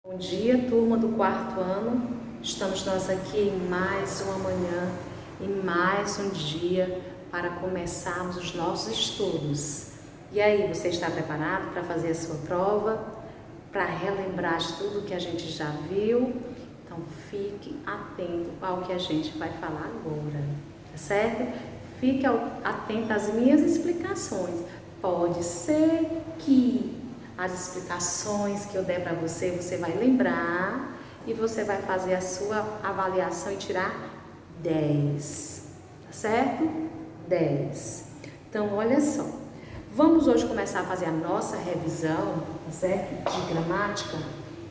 Bom dia, turma do quarto ano. Estamos nós aqui em mais uma manhã, em mais um dia para começarmos os nossos estudos. E aí, você está preparado para fazer a sua prova? Para relembrar de tudo que a gente já viu? Então, fique atento ao que a gente vai falar agora, tá certo? Fique atento às minhas explicações. Pode ser que as explicações que eu der para você, você vai lembrar e você vai fazer a sua avaliação e tirar 10, tá certo? 10. Então, olha só, vamos hoje começar a fazer a nossa revisão, tá certo? De gramática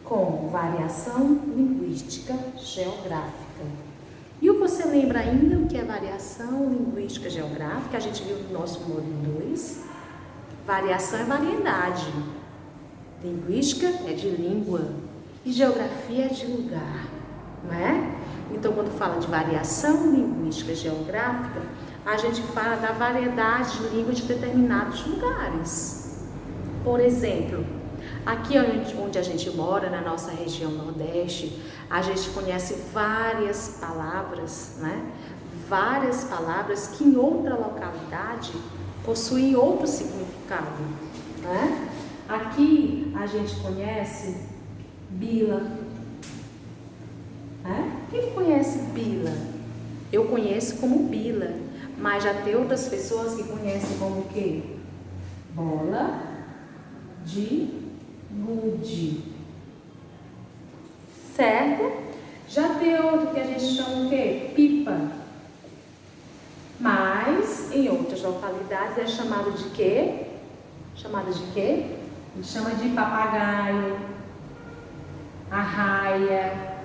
com variação linguística geográfica. E você lembra ainda o que é variação linguística geográfica? A gente viu no nosso módulo 2. Variação é variedade. Linguística é de língua e geografia é de lugar, não é? Então, quando fala de variação linguística geográfica, a gente fala da variedade de língua de determinados lugares. Por exemplo, aqui onde a gente mora, na nossa região Nordeste, a gente conhece várias palavras, né? Várias palavras que em outra localidade possuem outro significado, né? Aqui a gente conhece bila, né? Quem conhece bila? Eu conheço como bila, mas já tem outras pessoas que conhecem como o quê? Bola de gude, certo? Já tem outro que a gente chama o quê? Pipa, mas em outras localidades é chamado de quê? Chamado de quê? A gente chama de papagaio, arraia,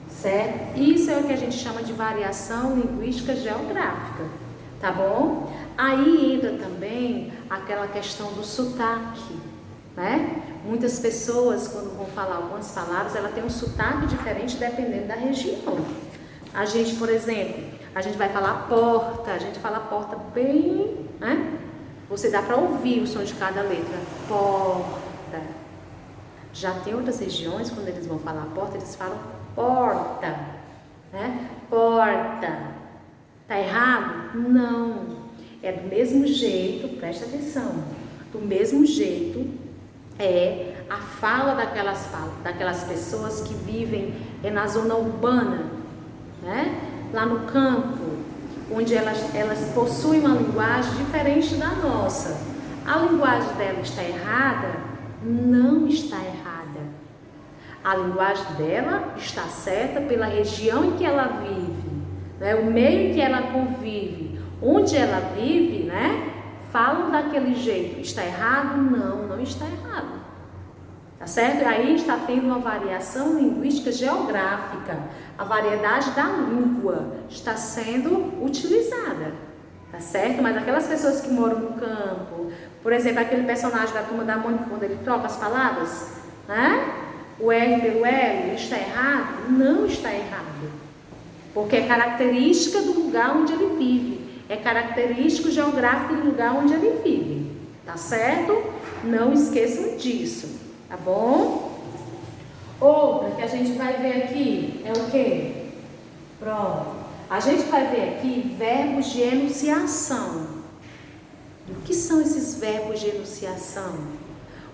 certo? Isso é o que a gente chama de variação linguística geográfica, tá bom? Aí entra também aquela questão do sotaque, né? Muitas pessoas, quando vão falar algumas palavras, ela tem um sotaque diferente dependendo da região. A gente, por exemplo, a gente vai falar porta, a gente fala porta bem, né? Você dá para ouvir o som de cada letra. Porta. Já tem outras regiões, quando eles vão falar porta, eles falam porta, né? Porta. Tá errado? Não. É do mesmo jeito, presta atenção. Do mesmo jeito é a fala daquelas pessoas que vivem na zona urbana, né? Lá no campo, onde elas possuem uma linguagem diferente da nossa. A linguagem dela está errada? Não está errada. A linguagem dela está certa pela região em que ela vive, né? O meio em que ela convive, onde ela vive, né? Falam daquele jeito. Está errado? Não, não está errado. Tá certo? Aí está tendo uma variação linguística geográfica. A variedade da língua está sendo utilizada, tá certo? Mas aquelas pessoas que moram no campo, por exemplo, aquele personagem da Turma da Mônica, quando ele troca as palavras, né? O R pelo L, está errado? Não está errado. Porque é característica do lugar onde ele vive. É característico geográfico do lugar onde ele vive. Tá certo? Não esqueçam disso. Tá bom? Outra que a gente vai ver aqui é o quê? Pronto. A gente vai ver aqui verbos de enunciação. O que são esses verbos de enunciação?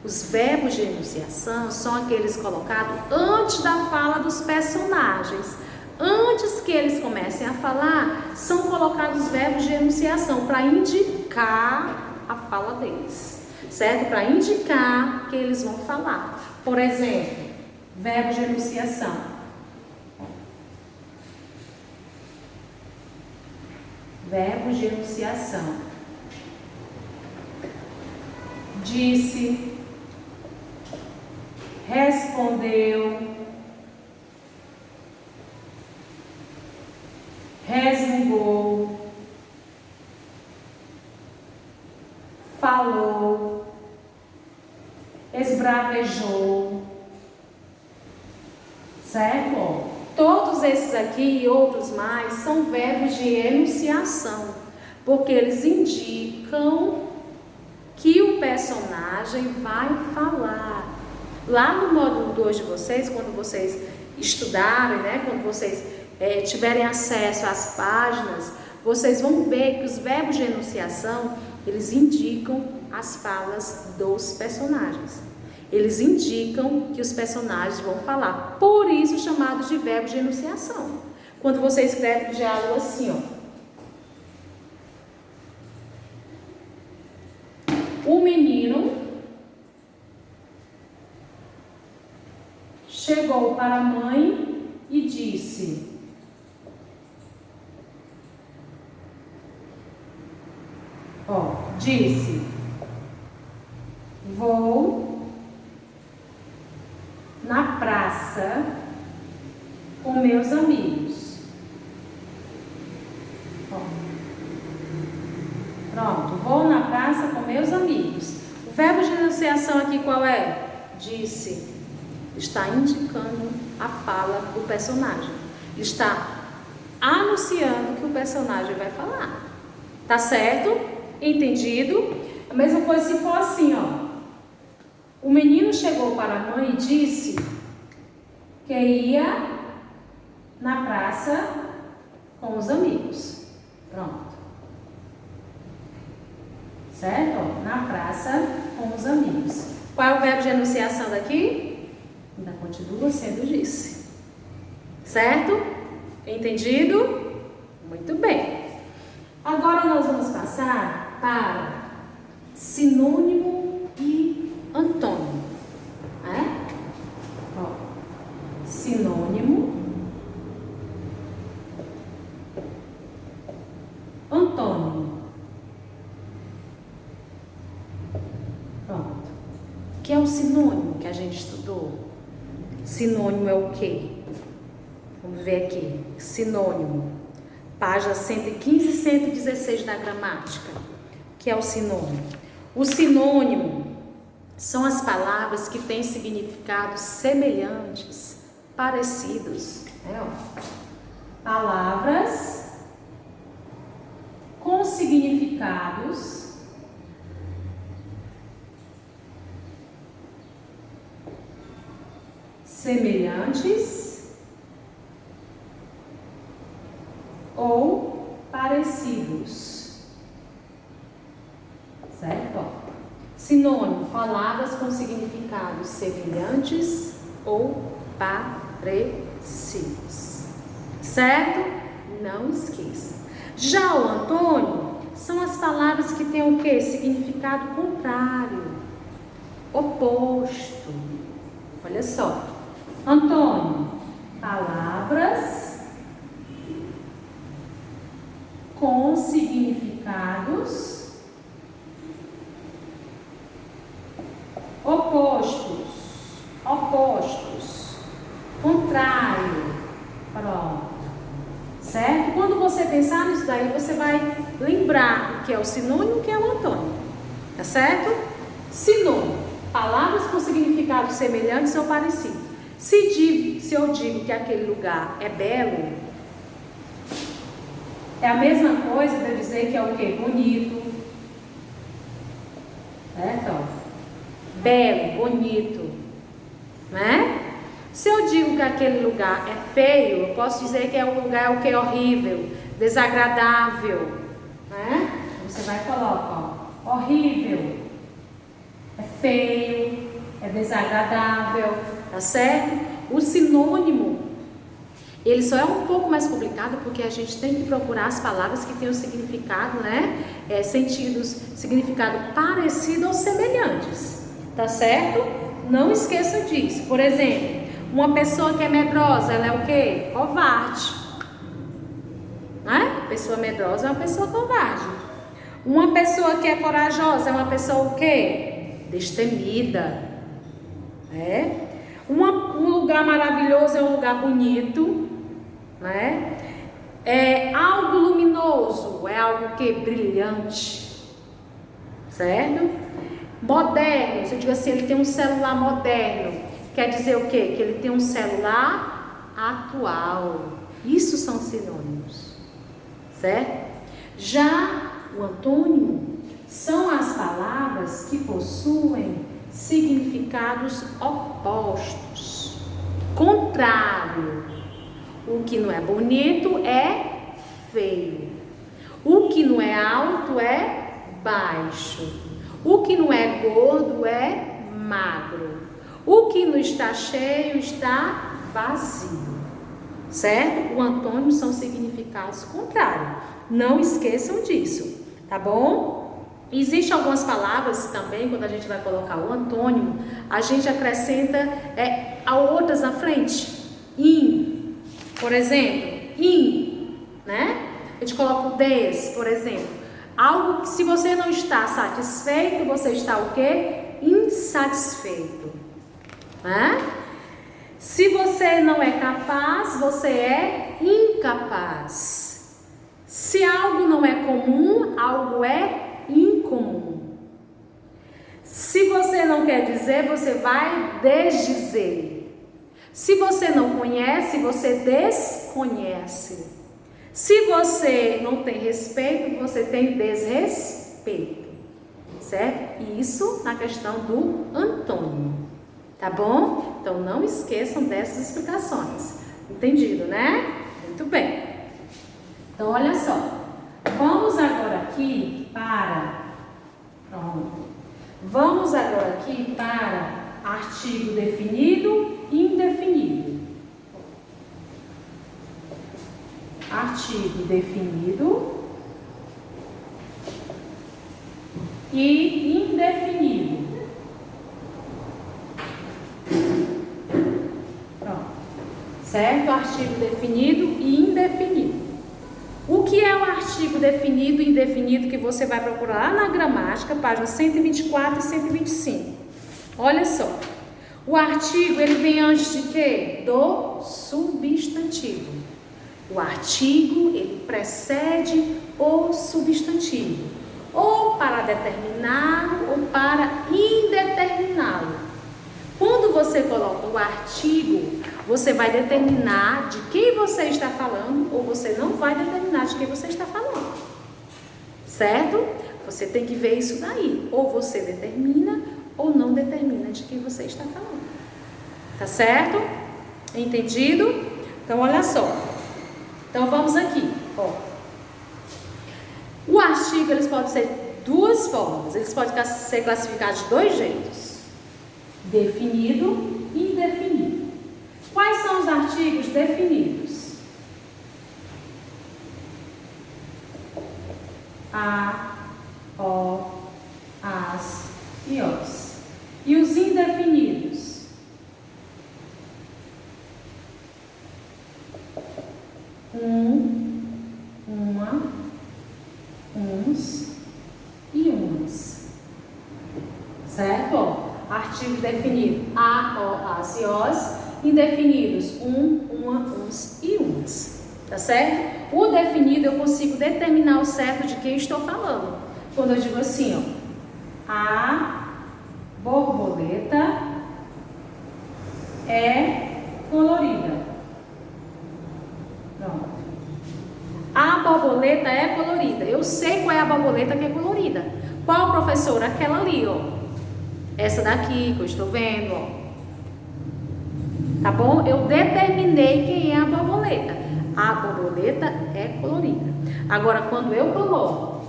Os verbos de enunciação são aqueles colocados antes da fala dos personagens. Antes que eles comecem a falar, são colocados verbos de enunciação para indicar a fala deles, certo? Para indicar que eles vão falar. Por exemplo, verbo de enunciação. Verbo de enunciação. Disse, respondeu, resmungou, falou, esbravejou, certo? Todos esses aqui e outros mais são verbos de enunciação, porque eles indicam que o personagem vai falar. Lá no módulo 2 de vocês, quando vocês estudarem, né, quando vocês tiverem acesso às páginas, vocês vão ver que os verbos de enunciação, eles indicam as falas dos personagens. Eles indicam que os personagens vão falar. Por isso, chamados de verbos de enunciação. Quando você escreve o diálogo assim, ó. O menino chegou para a mãe e disse: vou na praça com meus amigos. Pronto, vou na praça com meus amigos. O verbo de enunciação aqui qual é? Disse. Está indicando a fala do personagem. Está anunciando que o personagem vai falar. Tá certo? Entendido? A mesma coisa se for assim, ó. O menino chegou para a mãe e disse que ia na praça com os amigos. Pronto. Certo? Ó, na praça com os amigos. Qual é o verbo de enunciação daqui? Ainda continua sendo disse. Certo? Entendido? Muito bem. Agora nós vamos passar para sinônimo e antônimo. Sinônimo, antônimo. Pronto. O que é o sinônimo que a gente estudou? Sinônimo é o quê? Vamos ver aqui. Sinônimo. Página 115 e 116 da gramática. O que é o sinônimo? O sinônimo são as palavras que têm significados semelhantes, parecidos. Palavras com significados semelhantes ou parecidos. Certo? Sinônimo, palavras com significados semelhantes ou parecidos. Certo? Não esqueça. Já o antônimo são as palavras que têm o quê? Significado contrário, oposto. Olha só. Antônimo, palavras com significados opostos, contrário. Pronto. Certo? Quando você pensar nisso daí, você vai lembrar o que é o sinônimo e o que é o antônimo. Tá certo? Sinônimo, palavras com significados semelhantes ou parecidos. Se eu digo que aquele lugar é belo, é a mesma coisa de eu dizer que é o quê? Bonito. Certo? Belo, bonito. Né? Se eu digo que aquele lugar é feio, eu posso dizer que é um lugar o quê? Horrível, desagradável. Né? Você vai e coloca, ó, horrível, é feio, é desagradável. Tá certo? O sinônimo, ele só é um pouco mais complicado porque a gente tem que procurar as palavras que têm o significado, né? Significado parecido ou semelhantes. Tá certo? Não esqueça disso. Por exemplo, uma pessoa que é medrosa, ela é o quê? Covarde. Né? Pessoa medrosa é uma pessoa covarde. Uma pessoa que é corajosa é uma pessoa o quê? Destemida. Um lugar maravilhoso é um lugar bonito, né? É algo luminoso, é algo que brilhante, certo? Moderno, se eu digo assim, ele tem um celular moderno, quer dizer o quê? Que ele tem um celular atual. Isso são sinônimos, certo? Já o antônimo são as palavras que possuem significados opostos. Contrário. O que não é bonito é feio. O que não é alto é baixo. O que não é gordo é magro. O que não está cheio está vazio. Certo? O antônimo são significados contrários. Não esqueçam disso, tá bom? Existem algumas palavras também, quando a gente vai colocar o antônimo, a gente acrescenta a outras na frente. In, por exemplo, in, né? A gente coloca o des, por exemplo. Algo que, se você não está satisfeito, você está o quê? Insatisfeito, né? Se você não é capaz, você é incapaz. Se algo não é comum, algo é incomum. Se você não quer dizer, você vai desdizer. Se você não conhece, você desconhece. Se você não tem respeito, você tem desrespeito. Certo? Isso na questão do antônimo. Tá bom? Então não esqueçam dessas explicações. Entendido, né? Muito bem. Então olha só. Vamos agora aqui para... Pronto. Vamos agora aqui para artigo definido e indefinido. Artigo definido e indefinido. Certo? Artigo definido e indefinido. O que é o artigo definido e indefinido que você vai procurar lá na gramática, páginas 124 e 125? Olha só. O artigo, ele vem antes de quê? Do substantivo. O artigo, ele precede o substantivo. Ou para determiná-lo ou para indeterminá-lo. Quando você coloca o artigo, você vai determinar de quem você está falando ou você não vai determinar de quem você está falando. Certo? Você tem que ver isso daí. Ou você determina ou não determina de quem você está falando. Tá certo? Entendido? Então, olha só. Então, vamos aqui. Ó. O artigo, eles podem ser duas formas. Eles podem ser classificados de dois jeitos. Definido e indefinido. Quais são os artigos definidos? A, o, as e os. E os indefinidos? Uma, uns e umas. Certo? Artigo definido a, o, as e os. Indefinidos uma, uns e umas. Tá certo? O definido eu consigo determinar o certo de quem estou falando. Quando eu digo assim, ó, a borboleta é colorida. Pronto. A borboleta é colorida. Eu sei qual é a borboleta que é colorida. Qual professora? Aquela ali, ó. Essa daqui que eu estou vendo, ó. Tá bom? Eu determinei quem é a borboleta. A borboleta é colorida. Agora, quando eu coloco,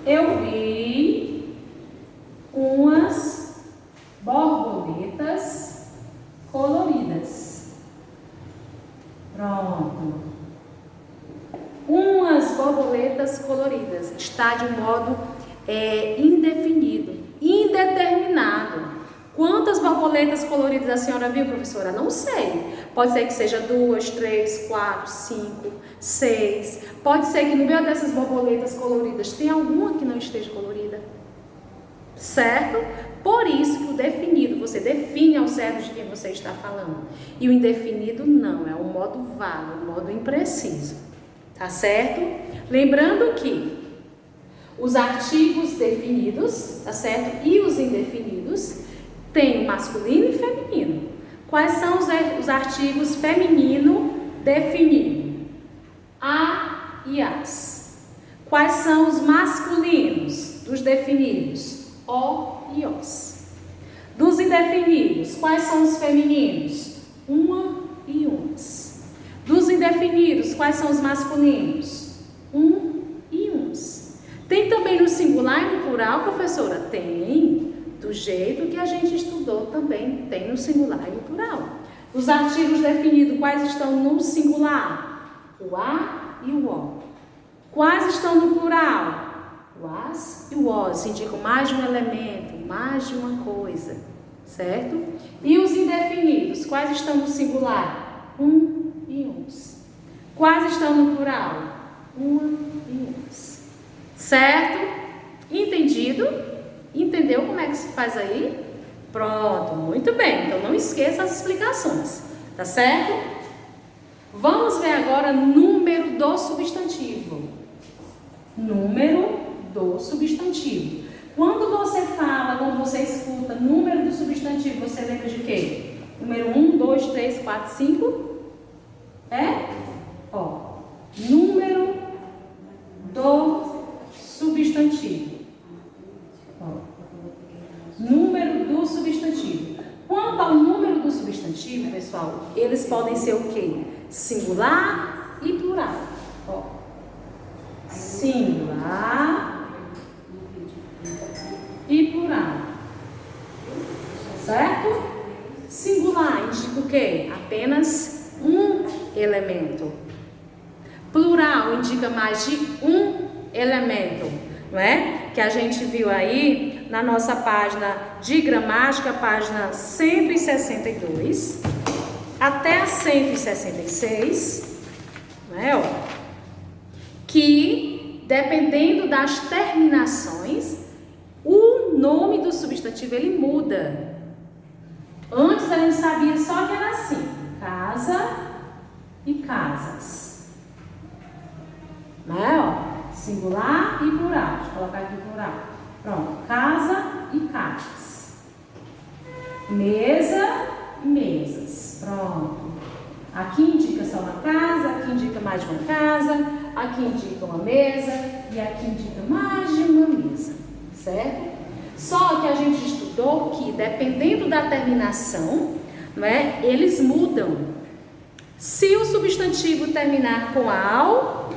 eu vi umas borboletas coloridas. Pronto. Umas borboletas coloridas. Está de um modo indefinido, indeterminado. Quantas borboletas coloridas a senhora viu, professora? Não sei. Pode ser que seja 2, 3, 4, 5, 6. Pode ser que no meio dessas borboletas coloridas tenha alguma que não esteja colorida. Certo? Por isso que o definido, você define ao certo de quem você está falando. E o indefinido não, é um modo vago, um modo impreciso. Tá certo? Lembrando que os artigos definidos, tá certo? E os indefinidos tem masculino e feminino. Quais são os artigos feminino definido? A e as. Quais são os masculinos? Dos definidos, o e os. Dos indefinidos, quais são os femininos? Uma e uns. Dos indefinidos, quais são os masculinos? Um e uns. Tem também no singular e no plural, professora? Tem. Do jeito que a gente estudou também, tem no singular e no plural. Os artigos definidos, quais estão no singular? O a e o o. Quais estão no plural? O as e o os indicam mais de um elemento, mais de uma coisa, certo? E os indefinidos, quais estão no singular? Um e uns. Quais estão no plural? Uma e uns. Certo? Entendido? Entendeu como é que se faz aí? Pronto, muito bem. Então não esqueça as explicações, tá certo? Vamos ver agora número do substantivo. Número do substantivo. Quando você fala, quando você escuta número do substantivo, você lembra de quê? Número 1, 2, 3, 4, 5? É? Ó, número do substantivo. Ó, número do substantivo. Quanto ao número do substantivo, pessoal, eles podem ser o quê? Singular e plural. Ó, singular e plural, certo? Singular indica o quê? Apenas um elemento. Plural indica mais de um elemento, não é? Que a gente viu aí na nossa página de gramática, página 162 até a 166, não é? Ó, que dependendo das terminações, o nome do substantivo ele muda. Antes a gente sabia só que era assim: casa e casas. Né? Ó, singular e plural. Deixa eu colocar aqui plural. Pronto. Casa e casas. Mesa e mesas. Pronto. Aqui indica só uma casa, aqui indica mais de uma casa, aqui indica uma mesa e aqui indica mais de uma mesa. Certo? Só que a gente estudou que, dependendo da terminação, não é, eles mudam. Se o substantivo terminar com ao,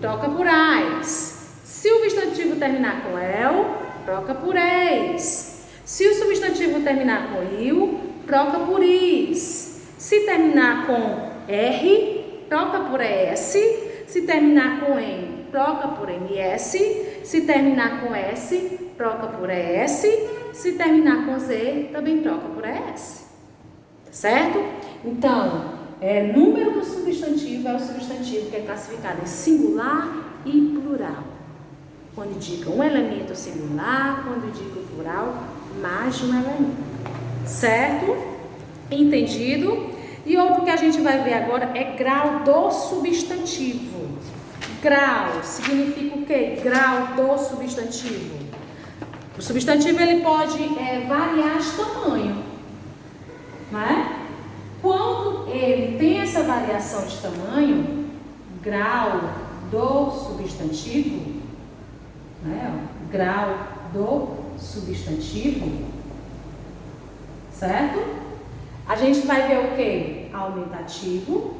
troca por ais. Se o substantivo terminar com el, troca por eis. Se o substantivo terminar com il, troca por is. Se terminar com r, troca por es. Se terminar com em, troca por ms. Se terminar com S, troca por ES. Se terminar com Z, também troca por ES. Certo? Então, número do substantivo é o substantivo que é classificado em singular e plural. Quando indica um elemento singular, quando indica o plural, mais de um elemento. Certo? Entendido? E outro que a gente vai ver agora é grau do substantivo. Grau significa o quê? Grau do substantivo. O substantivo ele pode variar de tamanho, não é? Quando ele tem essa variação de tamanho, grau do substantivo, né? Grau do substantivo, certo? A gente vai ver o quê? Aumentativo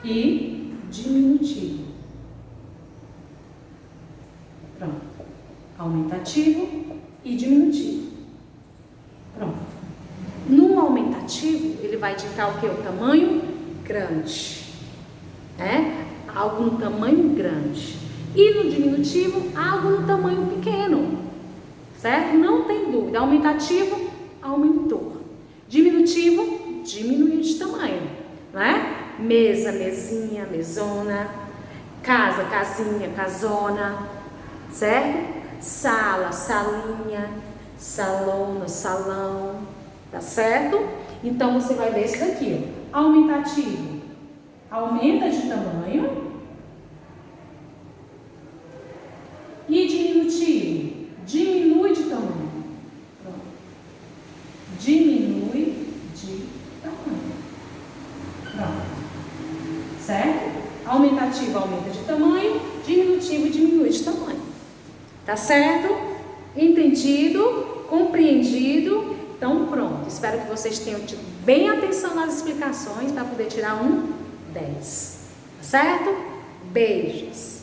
e diminutivo. Pronto. Aumentativo e diminutivo. Pronto. No aumentativo, ele vai indicar o que? O tamanho grande. Algo no tamanho grande. E no diminutivo, algo no tamanho pequeno. Certo? Não tem dúvida. Aumentativo, aumentou. Diminutivo, diminuiu de tamanho. Não é? Mesa, mesinha, mesona. Casa, casinha, casona. Certo? Sala, salinha. Salona, salão. Tá certo? Então, você vai ver isso daqui. Ó. Aumentativo. Aumenta de tamanho. E diminutivo. Diminui de tamanho. Pronto. Diminui de tamanho. Pronto. Certo? Aumentativo aumenta de tamanho Tá certo? Entendido? Compreendido? Então pronto, espero que vocês tenham tido bem atenção nas explicações para poder tirar um 10. Tá certo? Beijos!